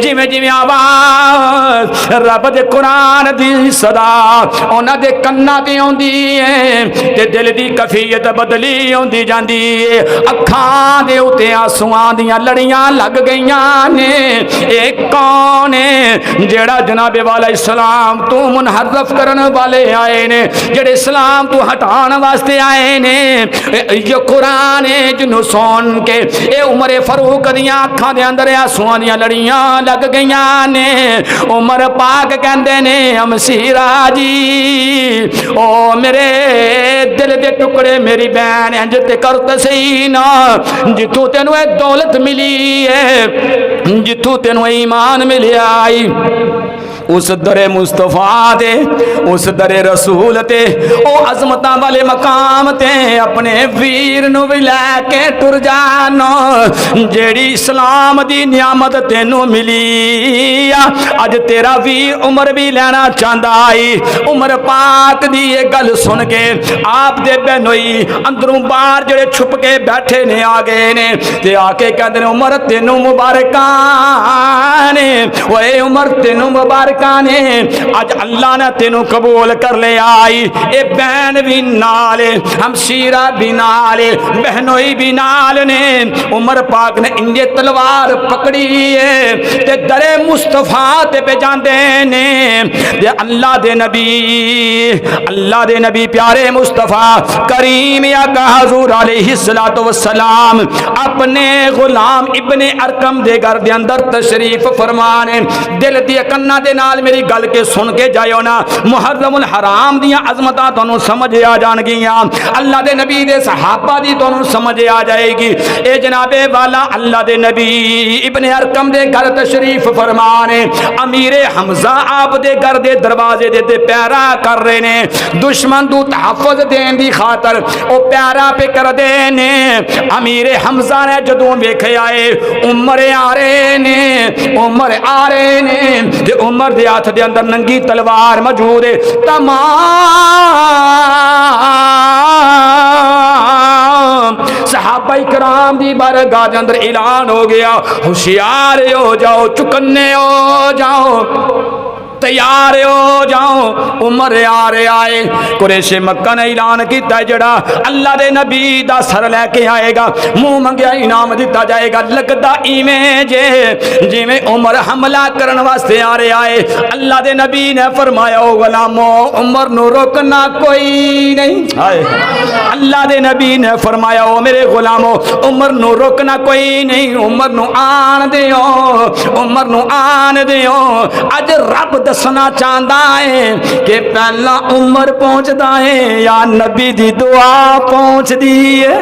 जिवें जिवें आवाज़ रब दे कुरान दी सदा उन्हां दे कन्नां ते आउंदी है ते दिल दी कैफियत बदली आउंदी जांदी है। अखां दे उत्ते आंसुआं दियां लड़ियां लग गईयां ने। एक कौन है जेड़ा जनाबे वाला इस्लाम तू मुनहरफ करन वाले आए ने, जेड़े इस्लाम तू हटाण वास्ते आए ने। ये कुरान है जिन्हों सुन के ये उमर फारूक दियां अखां दे अंदर आंसुआं दियां लड़ियां लग गईयां ने। उमर पाक कहंदे ने अमसीरा जी ओ मेरे दिल दे टुकड़े मेरी बहन इंज ते करते सही ना, जिथों तेनों ये दौलत मिली है, जिथों तेनों ईमान मिलिया उस दरे मुस्तफा दे उस दरे रसूल ते ओ अजमत वाले मकाम ते अपने वीर नू भी लैके टुर जानो। जेड़ी इस्लाम दी नियामत तेनू मिली अज तेरा वीर उमर भी लेना चाहता आई। उमर पाक दी ये गल सुन के आप दे बहनोई अंदरों बाहर जेड़े छुप के बैठे ने आ गए ने ते आके कहते ने उमर तेनू मुबारकां ने, ओए उमर तेनू मुबारकां ने, अज अल्लाह ने तेनू कबूल कर ले आई। ए बहन भी नाल हमशीरा भी नाल बहनोई भी नाल ने। उमर पाक ने इंजे तलवार पकड़ी है ते दरे मुस्तफा ते पे जांदे ने ते अल्लाह दे नबी प्यारे मुस्तफा करीम आका हुजूर अलैहिस्सलातु वस्सलाम अपने गुलाम इब्ने अरकम दे घर दे अंदर तशरीफ फरमाने। दिल दी कन्ना दे नाल मेरी गल के सुन के जाओ ना, मुहर्रमुल हराम दियां अजमतां तुहानू समझ आ जाणगियां, अल्लाह दे नबी दे सहाबा दी तुहानू समझ आ जाएगी। ए जनाबे वाला अल्लाह दे नबी इब्ने अरकम दे घर तशरीफ फरमाने। अमीरे हमजा आप दे घर दे दरवाजे दे ते प्यारा कर रहे ने, दुश्मन दू तहफ़्फ़ुज़ देने दी खातर ओ प्यारा पे कर दे ने। अमीरे हमजा ने जदों वेखिया आए उमर आ रहे ने, उमर आ रहे ने ते उमर दे हाथ दे अंदर नंगी तलवार मौजूद है। तमाम सहाबा इकराम दी बारगाह दे अंदर ऐलान हो गया, होशियार हो जाओ, चुकन्ने हो जाओ, तैयार हो जाओ, उमर आ रहे आए। कुरैशे मक्का ने ऐलान किया जड़ा अल्लाह दे नबी दा सर लैके आएगा मुंह मंगया इनाम दिता जाएगा। लगता इवें जे जिवें उमर हमला करने वास्ते आ रहे आए। अल्लाह दे नबी ने फरमाया ओ गुलामो उमर नू रोकना कोई नहीं। अल्लाह दे नबी ने फरमाया ओ मेरे गुलामो उमर नू रोकना कोई नहीं, उमर नू आन दियो, उमर नू आन दियो। अज रब दसना चाहता है कि पहला उमर पहुंचता है या नबी दी दुआ पहुंचती है।